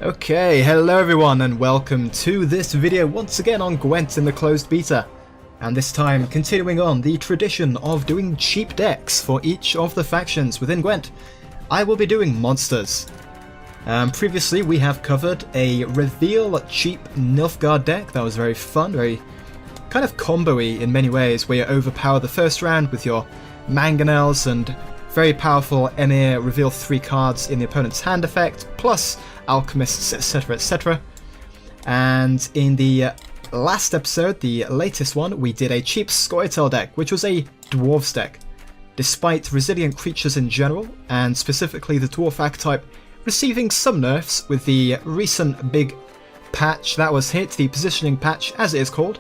Okay, hello everyone and welcome to this video once again on Gwent in the closed beta. And this time continuing on the tradition of doing cheap decks for each of the factions within Gwent. I will be doing monsters. Previously we have covered a reveal cheap Nilfgaard deck that was very fun, very kind of combo-y in many ways, where you overpower the first round with your mangonels and very powerful Emir reveal 3 cards in the opponent's hand effect, plus alchemists, etc, etc. And in the last episode, the latest one, we did a cheap Skellige deck, which was a dwarves deck. Despite resilient creatures in general, and specifically the dwarf archetype receiving some nerfs with the recent big patch that was hit, the positioning patch as it is called,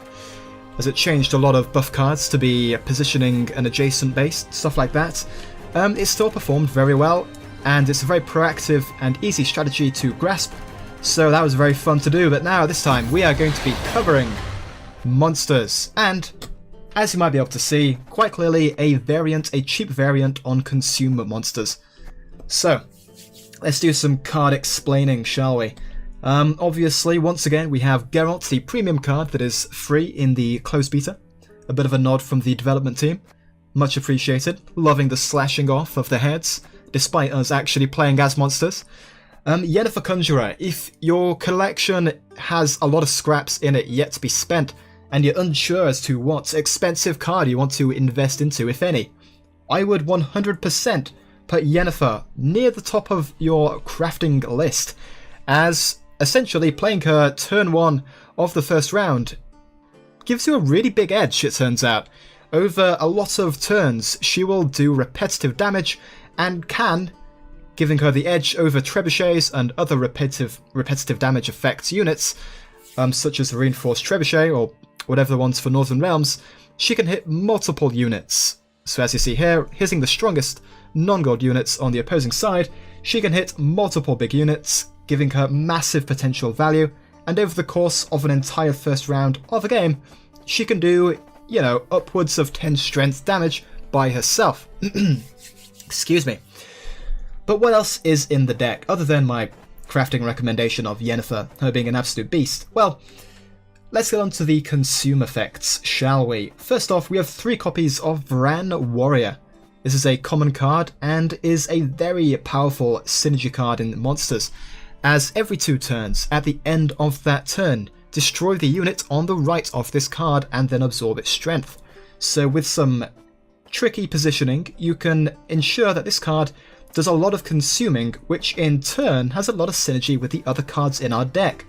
as it changed a lot of buff cards to be positioning and adjacent based, stuff like that. It still performed very well, and it's a very proactive and easy strategy to grasp, so that was very fun to do. But now, this time, we are going to be covering monsters, and as you might be able to see, quite clearly a cheap variant on consumer monsters. So, let's do some card explaining, shall we? Obviously, once again, we have Geralt, the premium card that is free in the closed beta. A bit of a nod from the development team. Much appreciated. Loving the slashing off of the heads, despite us actually playing as monsters. Yennefer Conjurer, if your collection has a lot of scraps in it yet to be spent, and you're unsure as to what expensive card you want to invest into, if any, I would 100% put Yennefer near the top of your crafting list, as essentially playing her turn 1 of the first round gives you a really big edge, it turns out. Over a lot of turns, she will do repetitive damage and can, giving her the edge over trebuchets and other repetitive damage effects units, such as the reinforced trebuchet or whatever the ones for Northern Realms. She can hit multiple units. So as you see here, hitting the strongest non-gold units on the opposing side, she can hit multiple big units, giving her massive potential value, and over the course of an entire first round of a game, she can do, you know, upwards of 10 strength damage by herself. Excuse me. But what else is in the deck, other than my crafting recommendation of Yennefer, her being an absolute beast? Well, let's get on to the consume effects, shall we? First off, we have 3 copies of Vran Warrior. This is a common card and is a very powerful synergy card in monsters, as every 2 turns, at the end of that turn, destroy the unit on the right of this card and then absorb its strength. So with some tricky positioning, you can ensure that this card does a lot of consuming, which in turn has a lot of synergy with the other cards in our deck.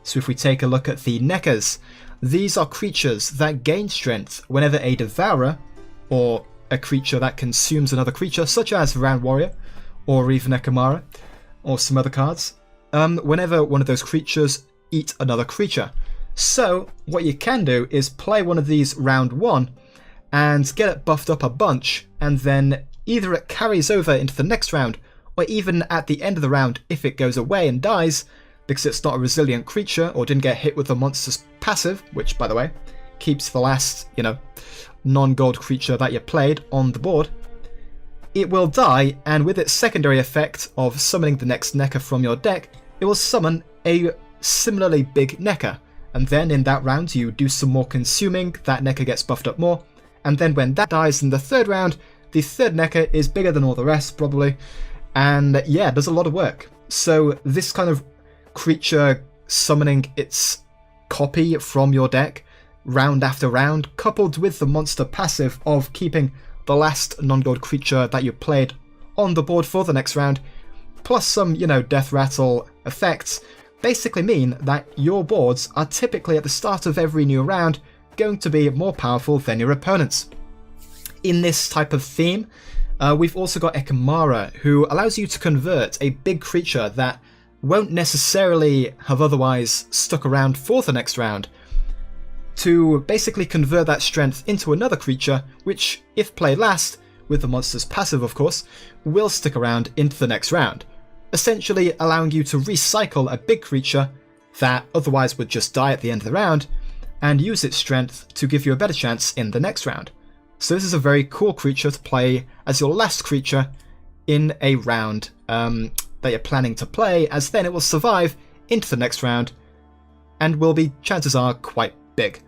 So if we take a look at the Nekkers, these are creatures that gain strength whenever a Devourer, or a creature that consumes another creature, such as Vran Warrior, or even Ekimmara, or some other cards, whenever one of those creatures eat another creature. So what you can do is play one of these round 1 and get it buffed up a bunch, and then either it carries over into the next round, or even at the end of the round if it goes away and dies because it's not a resilient creature or didn't get hit with the monster's passive, which by the way keeps the last, you know, non-gold creature that you played on the board. It will die, and with its secondary effect of summoning the next Nekker from your deck, it will summon a similarly big Nekker, and then in that round you do some more consuming, that Nekker gets buffed up more, and then when that dies in the third round, the third Nekker is bigger than all the rest probably, and yeah, does a lot of work. So this kind of creature summoning its copy from your deck round after round, coupled with the monster passive of keeping the last non-gold creature that you played on the board for the next round, plus some, you know, death rattle effects, basically mean that your boards are typically at the start of every new round going to be more powerful than your opponents. In this type of theme, we've also got Ekimmara, who allows you to convert a big creature that won't necessarily have otherwise stuck around for the next round, to basically convert that strength into another creature, which, if played last, with the monster's passive of course, will stick around into the next round, essentially allowing you to recycle a big creature that otherwise would just die at the end of the round, and use its strength to give you a better chance in the next round. So this is a very cool creature to play as your last creature in a round that you're planning to play, as then it will survive into the next round, and will be, chances are, quite big.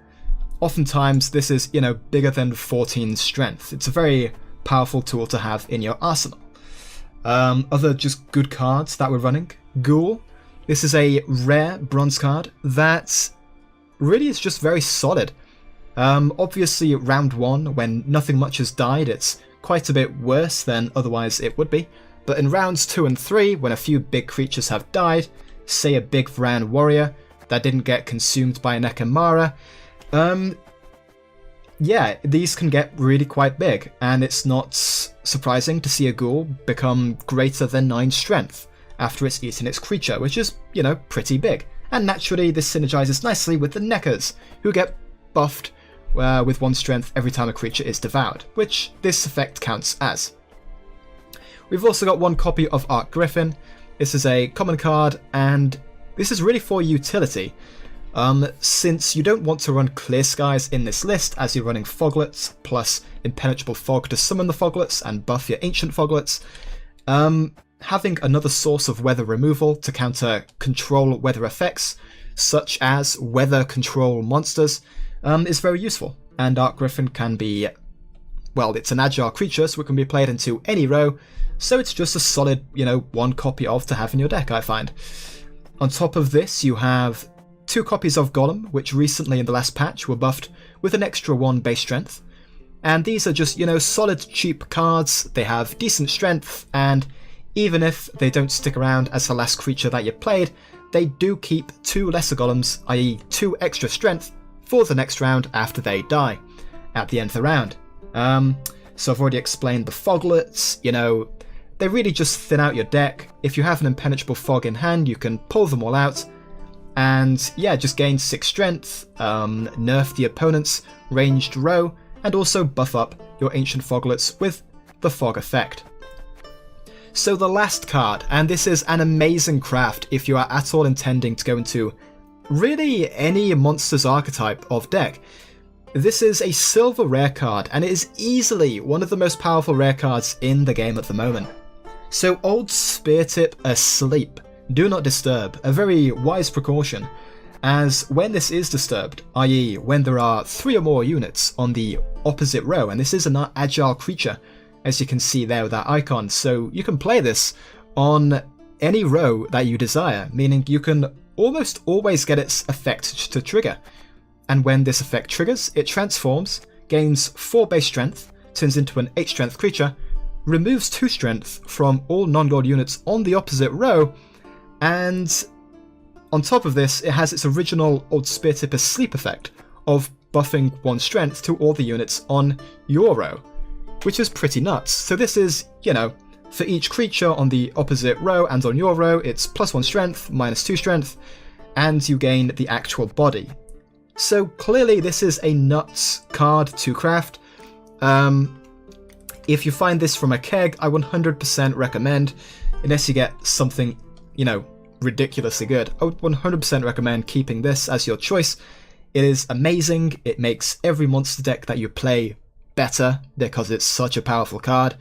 Oftentimes this is, bigger than 14 strength. It's a very powerful tool to have in your arsenal. Other just good cards that we're running. Ghoul. This is a rare bronze card that really is just very solid. Obviously round 1, when nothing much has died, it's quite a bit worse than otherwise it would be. But in rounds 2 and 3, when a few big creatures have died, say a big Vran Warrior that didn't get consumed by an Ekimmara, yeah, these can get really quite big, and it's not surprising to see a Ghoul become greater than 9 strength after it's eaten its creature, which is, pretty big. And naturally this synergizes nicely with the Nekkers, who get buffed with 1 strength every time a creature is devoured, which this effect counts as. We've also got 1 copy of Archgriffin. This is a common card, and this is really for utility. Since you don't want to run Clear Skies in this list, as you're running Foglets plus Impenetrable Fog to summon the Foglets and buff your Ancient Foglets, having another source of weather removal to counter control weather effects, such as weather control monsters, is very useful. And Archgriffin can be, well, it's an agile creature, so it can be played into any row, so it's just a solid, 1 copy of to have in your deck, I find. On top of this, you have 2 copies of Golem, which recently in the last patch were buffed with an extra 1 base strength. And these are just, solid cheap cards. They have decent strength, and even if they don't stick around as the last creature that you played, they do keep 2 lesser golems, i.e. 2 extra strength, for the next round after they die, at the end of the round. So I've already explained the Foglets, they really just thin out your deck. If you have an Impenetrable Fog in hand, you can pull them all out, and yeah, just gain 6 strength, nerf the opponent's ranged row, and also buff up your Ancient Foglets with the Fog effect. So the last card, and this is an amazing craft if you are at all intending to go into really any monster's archetype of deck. This is a silver rare card, and it is easily one of the most powerful rare cards in the game at the moment. So old Speartip Asleep. Do not disturb, a very wise precaution, as when this is disturbed, i.e. when there are 3 or more units on the opposite row, and this is an agile creature, as you can see there with that icon, so you can play this on any row that you desire, meaning you can almost always get its effect to trigger. And when this effect triggers, it transforms, gains 4 base strength, turns into an 8 strength creature, removes 2 strength from all non-god units on the opposite row, and on top of this, it has its original old Speartip Asleep effect of buffing 1 strength to all the units on your row, which is pretty nuts. So this is, for each creature on the opposite row and on your row, it's +1 strength, -2 strength, and you gain the actual body. So clearly this is a nuts card to craft. If you find this from a keg, I 100% recommend, unless you get something, ridiculously good, I would 100% recommend keeping this as your choice. It is amazing. It makes every monster deck that you play better because it's such a powerful card.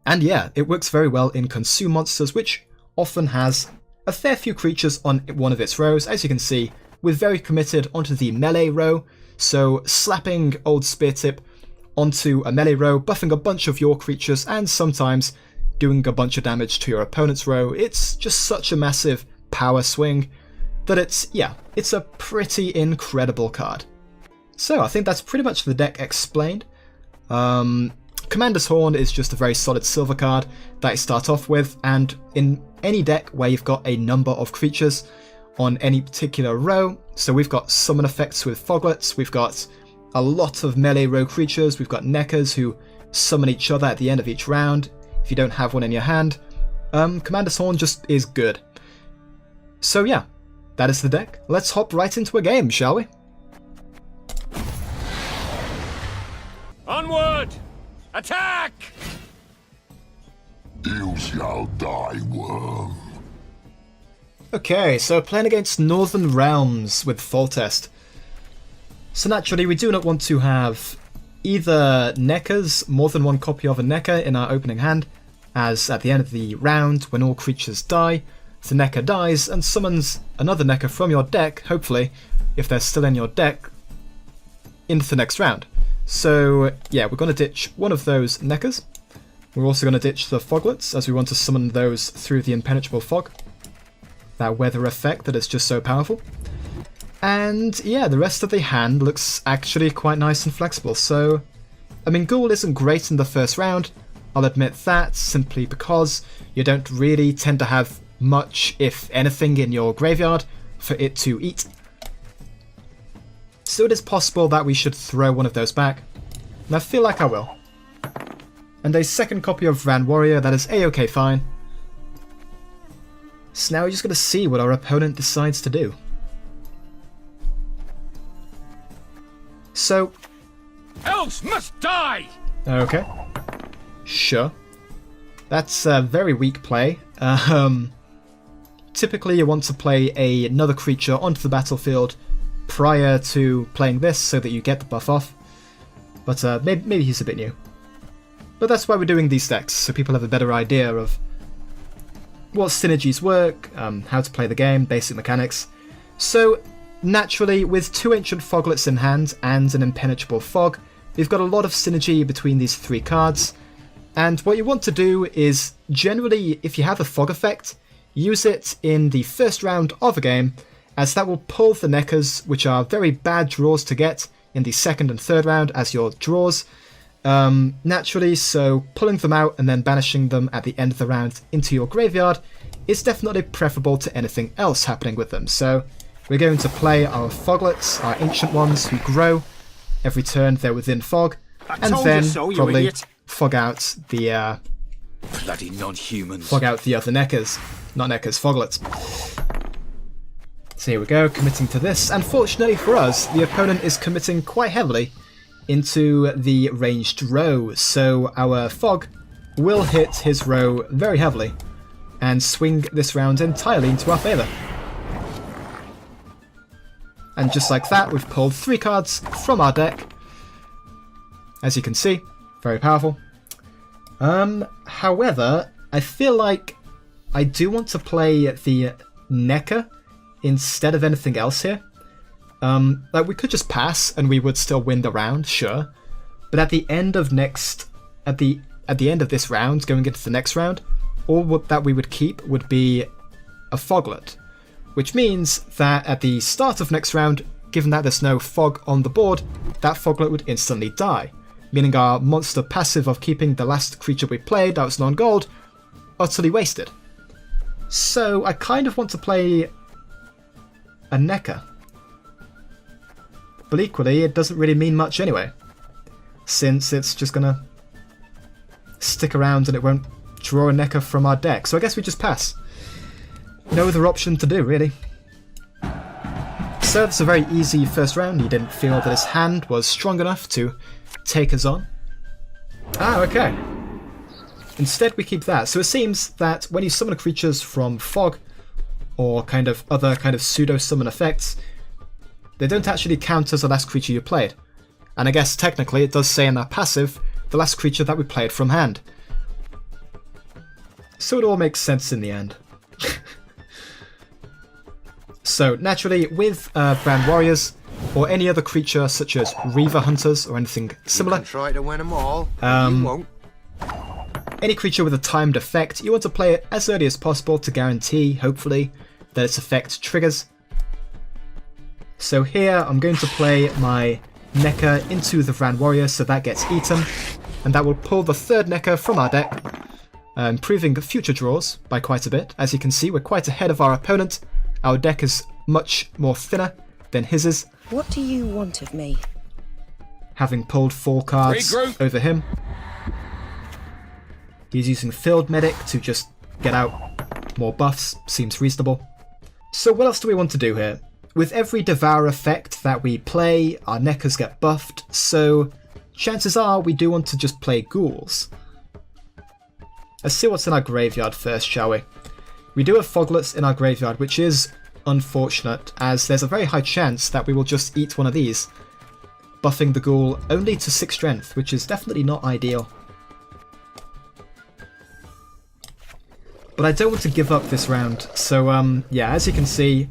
And yeah, it works very well in consume monsters, which often has a fair few creatures on one of its rows, as you can see, with very committed onto the melee row. So slapping old Speartip onto a melee row, buffing a bunch of your creatures, and sometimes doing a bunch of damage to your opponent's row. It's just such a massive power swing that it's a pretty incredible card. So I think that's pretty much the deck explained. Commander's Horn is just a very solid silver card that you start off with, and in any deck where you've got a number of creatures on any particular row, so we've got summon effects with Foglets, we've got a lot of melee row creatures, we've got Nekkers who summon each other at the end of each round if you don't have one in your hand. Commander's Horn just is good. So yeah, that is the deck. Let's hop right into a game, shall we? Onward! Attack! You shall die, worm. Okay, so playing against Northern Realms with Foltest. So naturally we do not want to have either Nekkers, more than 1 copy of a Nekker in our opening hand, as at the end of the round, when all creatures die, the Nekker dies and summons another Nekker from your deck, hopefully, if they're still in your deck, into the next round. So yeah, we're going to ditch one of those Nekkers. We're also going to ditch the Foglets, as we want to summon those through the Impenetrable Fog. That weather effect that is just so powerful. And yeah, the rest of the hand looks actually quite nice and flexible. So, I mean, Ghoul isn't great in the first round. I'll admit that, simply because you don't really tend to have much, if anything, in your graveyard for it to eat. So it is possible that we should throw one of those back, and I feel like I will. And a second copy of Vran Warrior, that is a-okay fine. So now we're just going to see what our opponent decides to do. So... Elves must die! Okay. Sure. That's a very weak play. Typically you want to play another creature onto the battlefield prior to playing this so that you get the buff off. But maybe he's a bit new. But that's why we're doing these decks, so people have a better idea of what synergies work, how to play the game, basic mechanics. So, naturally, with 2 Ancient Foglets in hand and an Impenetrable Fog, we've got a lot of synergy between these 3 cards. And what you want to do is, generally, if you have a Fog effect, use it in the first round of a game, as that will pull the Nekkers, which are very bad draws to get, in the second and third round as your draws. Naturally, so pulling them out and then banishing them at the end of the round into your graveyard is definitely preferable to anything else happening with them. So we're going to play our Foglets, our ancient ones who grow every turn they're within fog, and then probably fog out the bloody non-humans. Fog out the other Nekkers, not Nekkers, Foglets. So here we go, committing to this, and fortunately for us, the opponent is committing quite heavily into the ranged row, so our Fog will hit his row very heavily and swing this round entirely into our favour. And just like that, we've pulled 3 cards from our deck. As you can see, very powerful. However, I feel like I do want to play the Nekker instead of anything else here. Like we could just pass and we would still win the round, sure. But at the end of this round, going into the next round, all that we would keep would be a Foglet. Which means that at the start of next round, given that there's no fog on the board, that Foglet would instantly die. Meaning our monster passive of keeping the last creature we played that was non-gold, utterly wasted. So I kind of want to play a Nekker. But equally, it doesn't really mean much anyway, since it's just gonna stick around and it won't draw a Nekker from our deck. So I guess we just pass. No other option to do, really. So it's a very easy first round. He didn't feel that his hand was strong enough to take us on. Ah, okay. Instead we keep that. So it seems that when you summon creatures from Fog, or kind of other kind of pseudo-summon effects, they don't actually count as the last creature you played. And I guess technically it does say in our passive, the last creature that we played from hand. So it all makes sense in the end. So naturally, with Vran Warriors, or any other creature such as Reaver Hunters or anything similar, you can try to win them all, you won't. Any creature with a timed effect, you want to play it as early as possible to guarantee, hopefully, that its effect triggers. So here I'm going to play my Nekker into the Vran Warrior so that gets eaten, and that will pull the 3rd Nekker from our deck, improving future draws by quite a bit. As you can see, we're quite ahead of our opponent. Our deck is much more thinner than his is. What do you want of me? Having pulled 4 cards over him. He's using Field Medic to just get out more buffs, seems reasonable. So what else do we want to do here? With every Devour effect that we play, our Nekkers get buffed, so chances are we do want to just play Ghouls. Let's see what's in our graveyard first, shall we? We do have Foglets in our graveyard, which is unfortunate, as there's a very high chance that we will just eat one of these, buffing the Ghoul only to 6 strength, which is definitely not ideal. But I don't want to give up this round, so yeah, as you can see,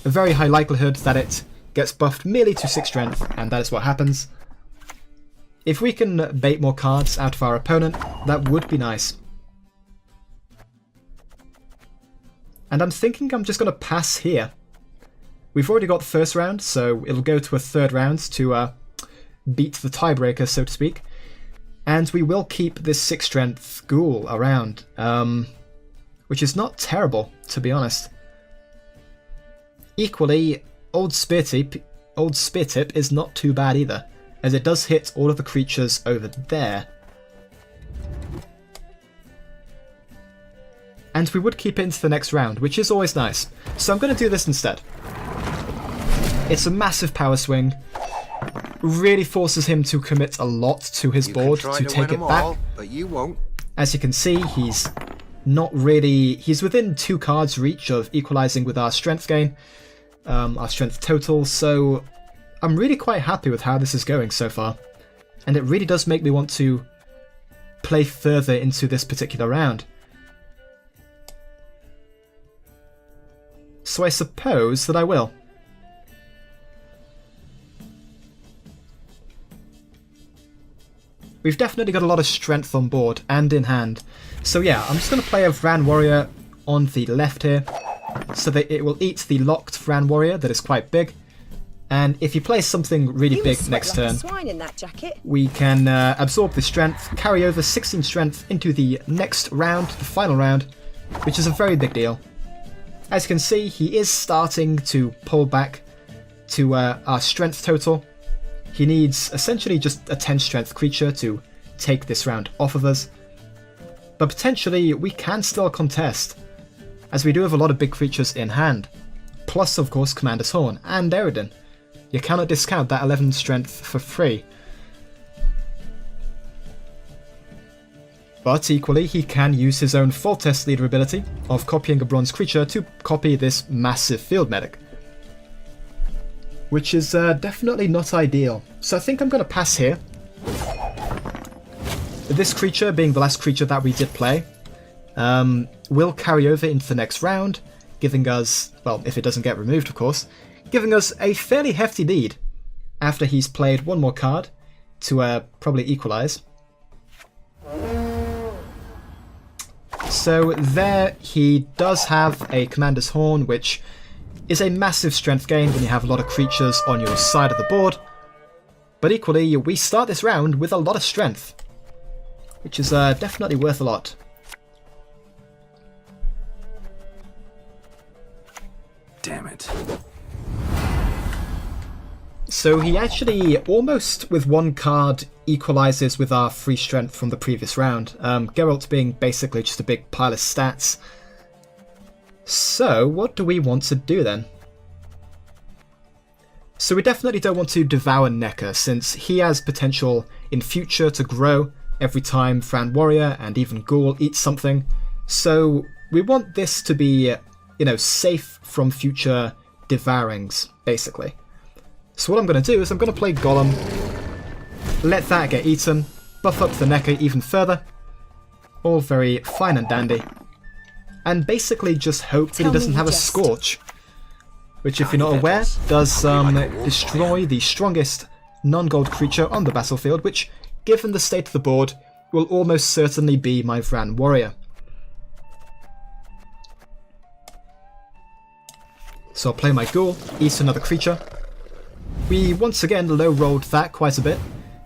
a very high likelihood that it gets buffed merely to 6 strength, and that is what happens. If we can bait more cards out of our opponent, that would be nice. And I'm thinking I'm just going to pass here. We've already got the first round, so it'll go to a third round to beat the tiebreaker, so to speak. And we will keep this 6 strength Ghoul around, which is not terrible, to be honest. Equally, old Speartip is not too bad either, as it does hit all of the creatures over there. And we would keep it into the next round, which is always nice. So I'm going to do this instead. It's a massive power swing. Really forces him to commit a lot to his board to take it back. But you won't. As you can see, he's not really... He's within 2 cards reach of equalizing with our strength gain, our strength total, so I'm really quite happy with how this is going so far. And it really does make me want to play further into this particular round. So I suppose that I will. We've definitely got a lot of strength on board and in hand. So yeah, I'm just going to play a Vran Warrior on the left here, so that it will eat the locked Vran Warrior that is quite big. And if you play something really big next turn, we can absorb the strength, carry over 16 strength into the next round, the final round, which is a very big deal. As you can see, he is starting to pull back to our strength total. He needs essentially just a 10 strength creature to take this round off of us. But potentially we can still contest, as we do have a lot of big creatures in hand. Plus, of course, Commander's Horn and Eredin. You cannot discount that 11 strength for free. But equally, he can use his own full test leader ability of copying a bronze creature to copy this massive field medic, which is definitely not ideal. So I think I'm going to pass here. This creature, being the last creature that we did play, will carry over into the next round, giving us, well, if it doesn't get removed of course, giving us a fairly hefty lead after he's played one more card to probably equalize. So there he does have a Commander's Horn, which is a massive strength gain when you have a lot of creatures on your side of the board. But equally, we start this round with a lot of strength, which is definitely worth a lot. Damn it. So he actually, almost with one card, equalizes with our free strength from the previous round. Geralt being basically just a big pile of stats. So, what do we want to do then? So we definitely don't want to devour Nekker, since he has potential in future to grow every time Vran Warrior and even Ghoul eat something. So we want this to be, you know, safe from future devourings, basically. So what I'm going to do is I'm going to play Golem, let that get eaten, buff up the Nekker even further, all very fine and dandy, and basically just hope that he doesn't have a Scorch, which, if you're not aware, does destroy the strongest non-gold creature on the battlefield, which, given the state of the board, will almost certainly be my Vran Warrior. So I'll play my Ghoul, eat another creature. We once again low-rolled that quite a bit,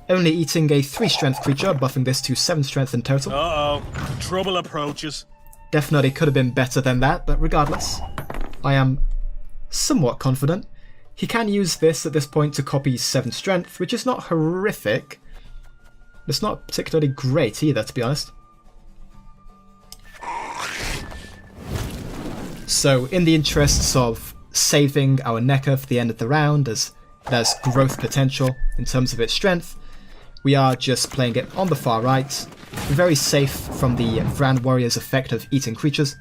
only eating a 3 strength creature, buffing this to 7 strength in total. Uh-oh, trouble approaches. Definitely could have been better than that, but regardless, I am somewhat confident. He can use this at this point to copy 7 strength, which is not horrific. It's not particularly great either, to be honest. So, in the interests of saving our Nekker for the end of the round, as it has growth potential in terms of its strength, we are just playing it on the far right, very safe from the Vran Warrior's effect of eating creatures.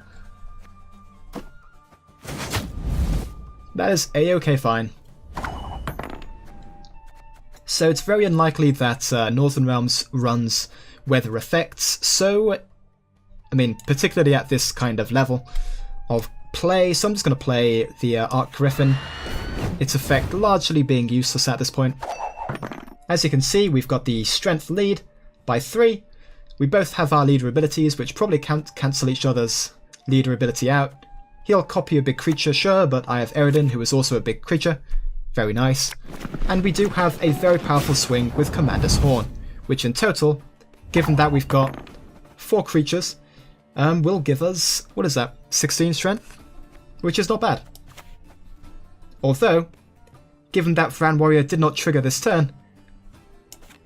That is a-okay fine. So it's very unlikely that Northern Realms runs weather effects, so I mean, particularly at this kind of level of play. So I'm just going to play the Archgriffin. Its effect largely being useless at this point. As you can see, we've got the strength lead by 3. We both have our leader abilities, which probably can't cancel each other's leader ability out. He'll copy a big creature, sure, but I have Eredin, who is also a big creature. Very nice. And we do have a very powerful swing with Commander's Horn, which in total, given that we've got 4 creatures, will give us, what is that, 16 strength? Which is not bad. Although, given that Vran Warrior did not trigger this turn,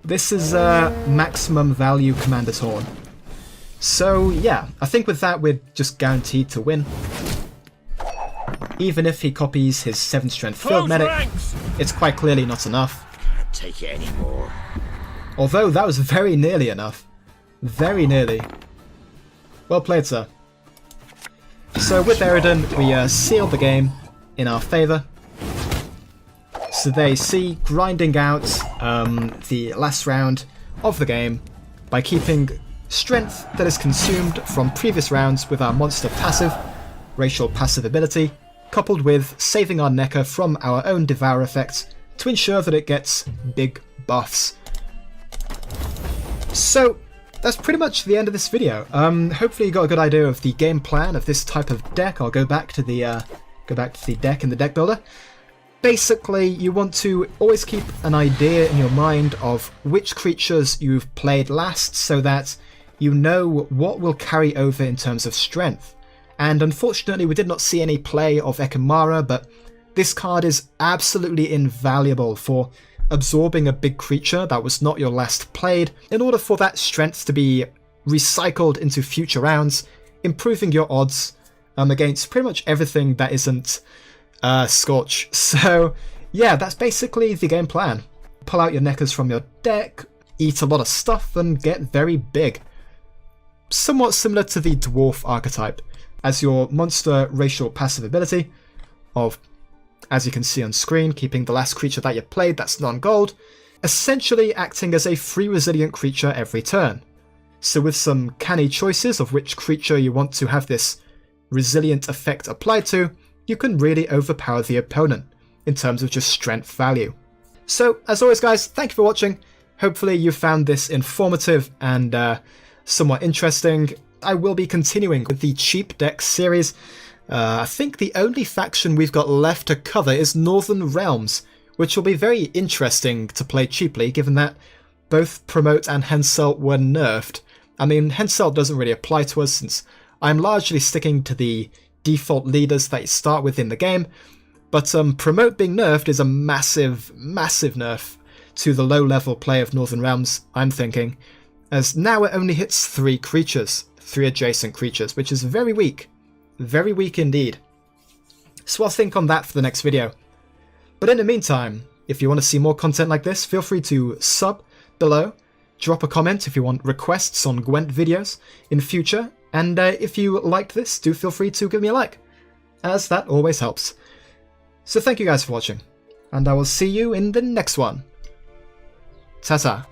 this is maximum value Commander's Horn. So yeah, I think with that we're just guaranteed to win. Even if he copies his 7 strength field medic, it's quite clearly not enough. Can't take it anymore. Although that was very nearly enough. Very nearly. Well played, sir. So with Eredin, we sealed the game in our favour. So they see grinding out the last round of the game by keeping strength that is consumed from previous rounds with our monster passive, racial passive ability, coupled with saving our Nekker from our own Devour effect to ensure that it gets big buffs. So that's pretty much the end of this video. Hopefully you got a good idea of the game plan of this type of deck. I'll go back to the deck in the deck builder. Basically, you want to always keep an idea in your mind of which creatures you've played last so that you know what will carry over in terms of strength. And unfortunately, we did not see any play of Ekimmara, but this card is absolutely invaluable for absorbing a big creature that was not your last played in order for that strength to be recycled into future rounds, improving your odds against pretty much everything that isn't Scorch. So yeah, that's basically the game plan. Pull out your Nekkers from your deck, eat a lot of stuff, and get very big. Somewhat similar to the Dwarf archetype, as your monster racial passive ability of, as you can see on screen, keeping the last creature that you played that's non-gold, essentially acting as a free resilient creature every turn. So with some canny choices of which creature you want to have this resilient effect applied to, you can really overpower the opponent in terms of just strength value. So, as always guys, thank you for watching. Hopefully you found this informative and somewhat interesting. I will be continuing with the cheap deck series. I think the only faction we've got left to cover is Northern Realms, which will be very interesting to play cheaply given that both Promote and Henselt were nerfed. I mean, Henselt doesn't really apply to us since I'm largely sticking to the default leaders that you start with in the game, but Promote being nerfed is a massive, massive nerf to the low-level play of Northern Realms, I'm thinking, as now it only hits 3 creatures, 3 adjacent creatures, which is very weak indeed. So I'll think on that for the next video. But in the meantime, if you want to see more content like this, feel free to sub below, drop a comment if you want requests on Gwent videos in future, and if you liked this, do feel free to give me a like, as that always helps. So thank you guys for watching, and I will see you in the next one. Ta-ta.